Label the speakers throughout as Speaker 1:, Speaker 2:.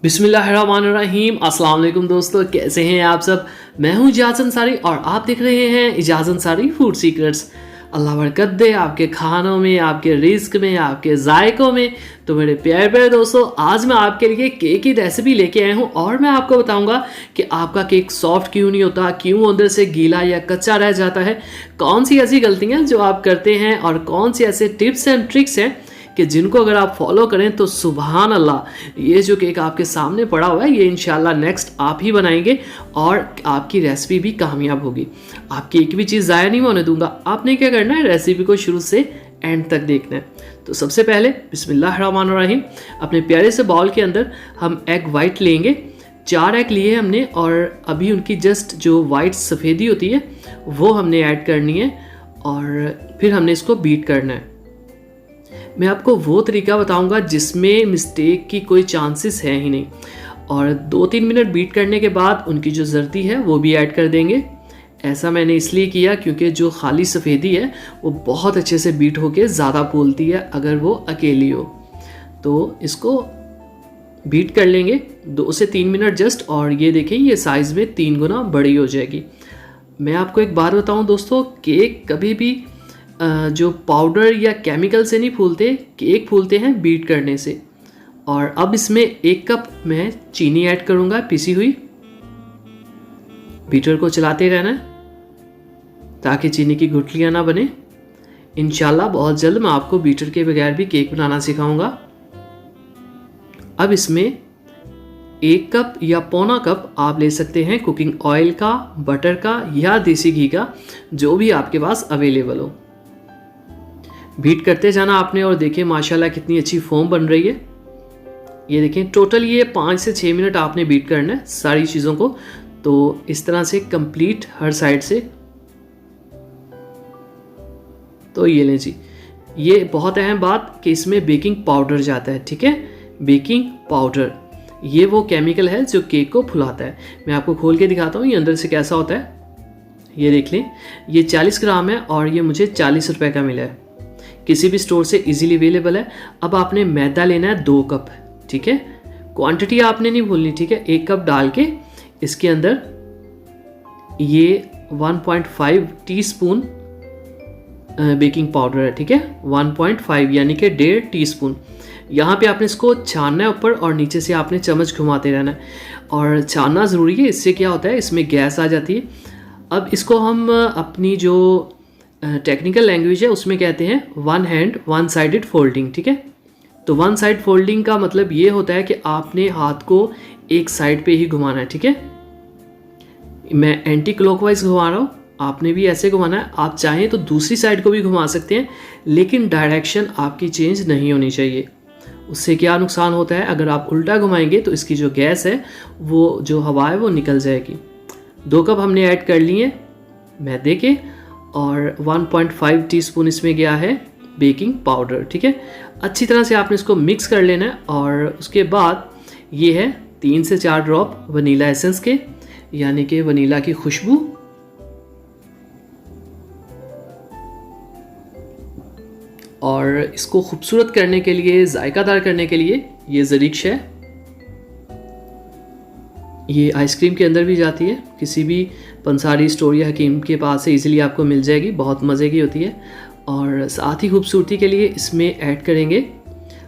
Speaker 1: बिस्मिल्लाहिर्रहमानिर्रहीम। अस्सलाम वालेकुम दोस्तों, कैसे हैं आप सब। मैं हूं इजाज़ अंसारी और आप देख रहे हैं इजाज़ अंसारी फूड सीक्रेट्स। अल्लाह बरकत दे आपके खानों में, आपके रिस्क में, आपके जायकों में। तो मेरे प्यारे प्यारे दोस्तों, आज मैं आपके लिए केक की रेसिपी लेके आया हूं और मैं आपको बताऊंगा कि आपका केक सॉफ्ट क्यों नहीं होता, क्यों अंदर से गीला या कच्चा रह जाता है, कौन सी ऐसी गलतियां जो आप करते हैं और कौन सी ऐसे टिप्स एंड ट्रिक्स हैं कि जिनको अगर आप फॉलो करें तो सुभान अल्लाह, ये जो केक आपके सामने पड़ा हुआ है ये इंशाल्लाह नेक्स्ट आप ही बनाएंगे और आपकी रेसिपी भी कामयाब होगी। आपकी एक भी चीज़ ज़ाया नहीं होने दूंगा। आपने क्या करना है, रेसिपी को शुरू से एंड तक देखना है। तो सबसे पहले बिस्मिल्लाहिर्रहमानिर्रहीम, अपने प्यारे से बाउल के अंदर हम एग वाइट लेंगे। 4 एग लिए हमने और अभी उनकी जस्ट जो वाइट सफ़ेदी होती है वो हमने ऐड करनी है और फिर हमने इसको बीट करना है। मैं आपको वो तरीका बताऊंगा जिसमें मिस्टेक की कोई चांसेस है ही नहीं। और 2-3 मिनट बीट करने के बाद उनकी जो जर्दी है वो भी ऐड कर देंगे। ऐसा मैंने इसलिए किया क्योंकि जो खाली सफ़ेदी है वो बहुत अच्छे से बीट होके ज़्यादा फूलती है अगर वो अकेली हो। तो इसको बीट कर लेंगे 2 से 3 मिनट जस्ट, और ये देखें ये साइज़ में 3 गुना बड़ी हो जाएगी। मैं आपको एक बात बताऊं दोस्तों, केक कभी भी जो पाउडर या केमिकल से नहीं फूलते, केक फूलते हैं बीट करने से। और अब इसमें 1 कप मैं चीनी ऐड करूंगा पिसी हुई। बीटर को चलाते रहना है ताकि चीनी की गुठलियां ना बने। इंशाल्लाह बहुत जल्द मैं आपको बीटर के बगैर भी केक बनाना सिखाऊंगा। अब इसमें 1 कप या पौना कप आप ले सकते हैं कुकिंग ऑयल का, बटर का या देसी घी का, जो भी आपके पास अवेलेबल हो। बीट करते जाना आपने और देखिए माशाल्लाह कितनी अच्छी फोम बन रही है। ये देखें टोटल ये 5 से 6 मिनट आपने बीट करना है सारी चीज़ों को। तो इस तरह से कंप्लीट हर साइड से। तो ये लें जी, ये बहुत अहम बात कि इसमें बेकिंग पाउडर जाता है, ठीक है। बेकिंग पाउडर ये वो केमिकल है जो केक को फुलाता है। मैं आपको खोल के दिखाता हूँ ये अंदर से कैसा होता है। ये देख लें, ये 40 ग्राम है और ये मुझे 40 रुपए का मिला है। किसी भी स्टोर से इजीली अवेलेबल है। अब आपने मैदा लेना है 2 कप, ठीक है। क्वांटिटी आपने नहीं भूलनी, ठीक है। 1 कप डाल के इसके अंदर ये 1.5 टीस्पून बेकिंग पाउडर है, ठीक है। 1.5 यानी कि 1.5 टीस्पून। यहाँ पे आपने इसको छानना है ऊपर और नीचे से आपने चम्मच घुमाते रहना है और छानना ज़रूरी है। इससे क्या होता है, इसमें गैस आ जाती है। अब इसको हम अपनी जो टेक्निकल लैंग्वेज है उसमें कहते हैं 1 हैंड 1 साइडेड फोल्डिंग, ठीक है। तो 1 साइड फोल्डिंग का मतलब ये होता है कि आपने हाथ को एक साइड पे ही घुमाना है, ठीक है। मैं एंटी क्लॉकवाइज घुमा रहा हूँ, आपने भी ऐसे घुमाना है। आप चाहें तो दूसरी साइड को भी घुमा सकते हैं, लेकिन डायरेक्शन आपकी चेंज नहीं होनी चाहिए। उससे क्या नुकसान होता है, अगर आप उल्टा घुमाएंगे तो इसकी जो गैस है वो जो हवा है वो निकल जाएगी। 2 कप हमने ऐड कर लिए मैदे के और 1.5 टीस्पून इसमें गया है बेकिंग पाउडर, ठीक है। अच्छी तरह से आपने इसको मिक्स कर लेना है और उसके बाद ये है 3 से 4 ड्रॉप वनीला एसेंस के, यानी कि वनीला की खुशबू। और इसको खूबसूरत करने के लिए, जायकादार करने के लिए ये ज़रीक्श है। ये आइसक्रीम के अंदर भी जाती है, किसी भी पंसारी स्टोर या हकीम के पास से इजीली आपको मिल जाएगी, बहुत मज़े की होती है। और साथ ही खूबसूरती के लिए इसमें ऐड करेंगे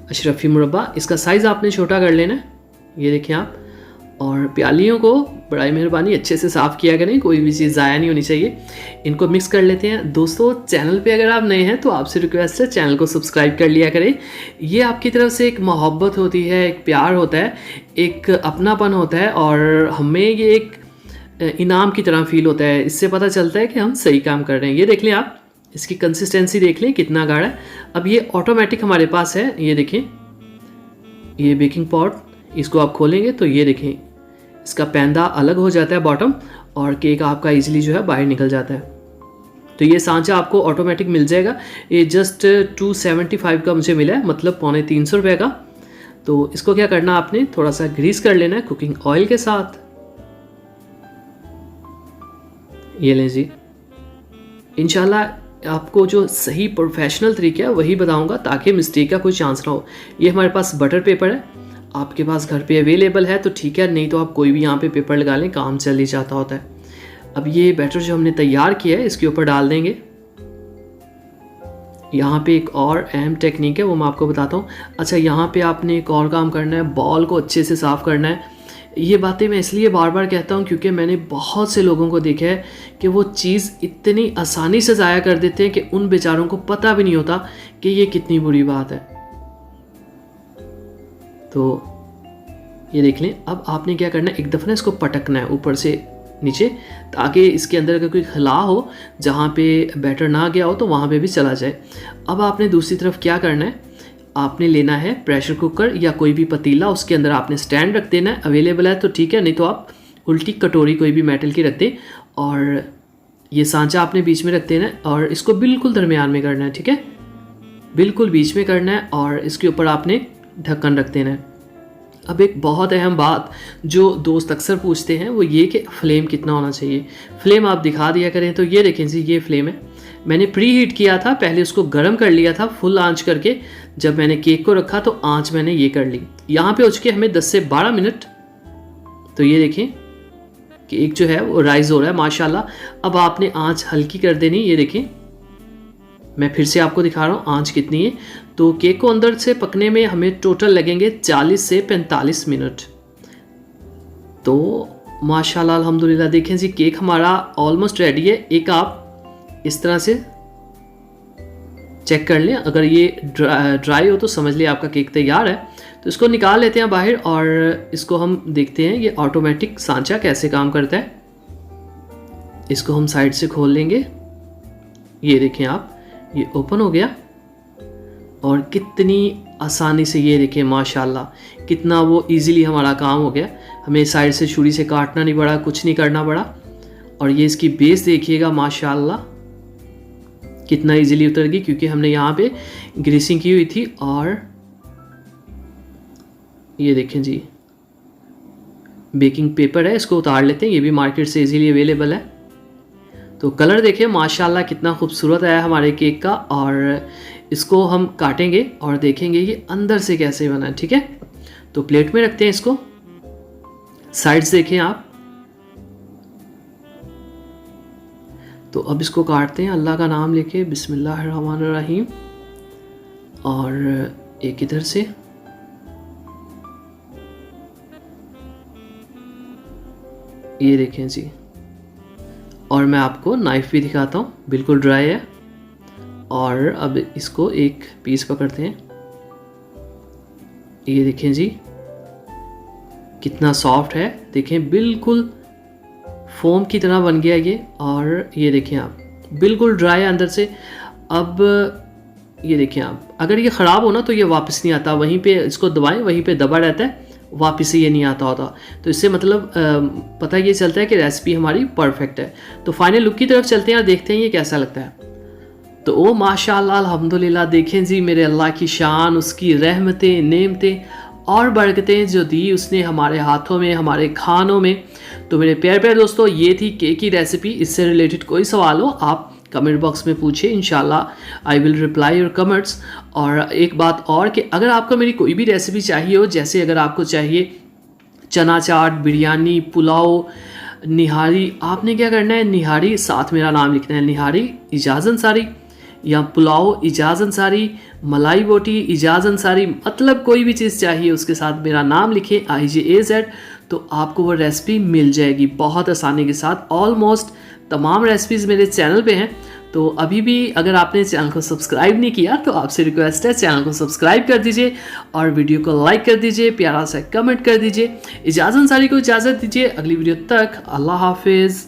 Speaker 1: अशरफी मुरब्बा। इसका साइज़ आपने छोटा कर लेना है, ये देखें आप। और प्यालियों को बड़ी मेहरबानी अच्छे से साफ़ किया करें, कोई भी चीज़ ज़ाया नहीं होनी चाहिए। इनको मिक्स कर लेते हैं। दोस्तों चैनल पे अगर आप नए हैं तो आपसे रिक्वेस्ट है चैनल को सब्सक्राइब कर लिया करें। ये आपकी तरफ से एक मोहब्बत होती है, एक प्यार होता है, एक अपनापन होता है और हमें ये एक इनाम की तरह फील होता है। इससे पता चलता है कि हम सही काम कर रहे हैं। ये देख लें आप, इसकी कंसिस्टेंसी देख लें कितना गाढ़ा है। अब ये ऑटोमेटिक हमारे पास है, ये देखें ये बेकिंग पॉट, इसको आप खोलेंगे तो ये देखें इसका पैंदा अलग हो जाता है बॉटम, और केक आपका इजीली जो है बाहर निकल जाता है। तो ये सांचा आपको ऑटोमेटिक मिल जाएगा। ये जस्ट 275 का मुझे मिला है, मतलब 350 रुपये का। तो इसको क्या करना, आपने थोड़ा सा ग्रीस कर लेना है कुकिंग ऑयल के साथ। ये लें जी, इंशाल्लाह आपको जो सही प्रोफेशनल तरीका है वही बताऊंगा ताकि मिस्टेक का कोई चांस ना हो। ये हमारे पास बटर पेपर है, आपके पास घर पे अवेलेबल है तो ठीक है, नहीं तो आप कोई भी यहाँ पे पेपर लगा लें, काम चल ही जाता होता है। अब ये बैटर जो हमने तैयार किया है इसके ऊपर डाल देंगे। यहाँ पे एक और अहम टेक्निक है वो मैं आपको बताता हूँ। अच्छा, यहाँ पे आपने एक और काम करना है, बॉल को अच्छे से साफ़ करना है। ये बातें मैं इसलिए बार बार कहता हूँ क्योंकि मैंने बहुत से लोगों को देखा है कि वो चीज़ इतनी आसानी से ज़ाया कर देते हैं कि उन बेचारों को पता भी नहीं होता कि ये कितनी बुरी बात है। तो ये देख लें। अब आपने क्या करना है, एक दफ़ा ना इसको पटकना है ऊपर से नीचे, ताकि इसके अंदर अगर कोई खला हो जहाँ पे बैटर ना गया हो तो वहाँ पे भी चला जाए। अब आपने दूसरी तरफ क्या करना है, आपने लेना है प्रेशर कुकर या कोई भी पतीला, उसके अंदर आपने स्टैंड रख देना है। अवेलेबल है तो ठीक है, नहीं तो आप उल्टी कटोरी कोई भी मेटल की रख दें और ये सांचा आपने बीच में रख देना है और इसको बिल्कुल दरमियान में करना है। ठीक है, बिल्कुल बीच में करना है और इसके ऊपर आपने ढक्कन रख देना है। अब एक बहुत अहम बात जो दोस्त अक्सर पूछते हैं वो ये कि फ्लेम कितना होना चाहिए। फ्लेम आप दिखा दिया करें। तो ये देखें जी, ये फ्लेम है, मैंने प्री हीट किया था, पहले उसको गर्म कर लिया था फुल आंच करके। जब मैंने केक को रखा तो आंच मैंने ये कर ली, यहाँ पे हो चुके हमें 10 से 12 मिनट। तो ये देखें केक जो है वो राइज हो रहा है माशाल्लाह। अब आपने आंच हल्की कर देनी। ये देखें, मैं फिर से आपको दिखा रहा हूँ आंच कितनी है। तो केक को अंदर से पकने में हमें टोटल लगेंगे 40 से 45 मिनट। तो माशाल्लाह अल्हम्दुलिल्लाह देखें जी, केक हमारा ऑलमोस्ट रेडी है। एक आप इस तरह से चेक कर लें, अगर ये ड्राई हो तो समझ लिया आपका केक तैयार है। तो इसको निकाल लेते हैं बाहर और इसको हम देखते हैं ये ऑटोमेटिक सांचा कैसे काम करता है। इसको हम साइड से खोल लेंगे। ये देखें आप, ये ओपन हो गया और कितनी आसानी से, ये देखें माशाल्लाह कितना वो इजीली हमारा काम हो गया। हमें साइड से छुरी से काटना नहीं पड़ा, कुछ नहीं करना पड़ा। और ये इसकी बेस देखिएगा माशाल्लाह कितना इजीली उतर गई, क्योंकि हमने यहाँ पे ग्रीसिंग की हुई थी। और ये देखें जी, बेकिंग पेपर है, इसको उतार लेते हैं, ये भी मार्केट से इजीली अवेलेबल है। तो कलर देखिए माशाल्लाह कितना खूबसूरत आया हमारे केक का। और इसको हम काटेंगे और देखेंगे ये अंदर से कैसे बना है। ठीक है, तो प्लेट में रखते हैं इसको। साइड्स देखें आप। तो अब इसको काटते हैं अल्लाह का नाम लेके, बिस्मिल्लाहिर्रहमानिर्रहीम। और एक इधर से, ये देखें जी। और मैं आपको नाइफ भी दिखाता हूँ, बिल्कुल ड्राई है। और अब इसको एक पीस पकड़ते हैं। ये देखें जी कितना सॉफ्ट है, देखें बिल्कुल फोम की तरह बन गया ये। और ये देखें आप, बिल्कुल ड्राई है अंदर से। अब ये देखें आप, अगर ये ख़राब हो ना तो ये वापस नहीं आता, वहीं पे इसको दबाएं, वहीं पे दबा रहता है, वापस से ये नहीं आता होता। तो इससे मतलब पता ये चलता है कि रेसिपी हमारी परफेक्ट है। तो फाइनल लुक की तरफ चलते हैं और देखते हैं ये कैसा लगता है। तो ओ माशाल्लाह अल्हम्दुलिल्लाह, देखें जी मेरे अल्लाह की शान, उसकी रहमतें, नेमतें और बरकतें जो दी उसने हमारे हाथों में, हमारे खानों में। तो मेरे प्यारे प्यारे दोस्तों, ये थी केक की रेसिपी। इससे रिलेटेड कोई सवाल हो आप कमेंट बॉक्स में पूछिए, इंशाल्लाह I will reply your comments. और एक बात और कि अगर आपको मेरी कोई भी रेसिपी चाहिए हो, जैसे अगर आपको चाहिए चना चाट, बिरयानी, पुलाव, निहारी, आपने क्या करना है, निहारी साथ मेरा नाम लिखना है, निहारी इजाज़ अंसारी, या पुलाव इजाज़ अंसारी, मलाई बोटी इजाज़ अंसारी, मतलब कोई भी चीज़ चाहिए उसके साथ मेरा नाम लिखे IJAZ, तो आपको वो रेसिपी मिल जाएगी बहुत आसानी के साथ। ऑलमोस्ट तमाम रेसिपीज़ मेरे चैनल पे हैं। तो अभी भी अगर आपने चैनल को सब्सक्राइब नहीं किया तो आपसे रिक्वेस्ट है चैनल को सब्सक्राइब कर दीजिए और वीडियो को लाइक कर दीजिए, प्यारा सा कमेंट कर दीजिए। इजाज़त अंसारी को इजाज़त दीजिए, अगली वीडियो तक अल्लाह हाफिज़।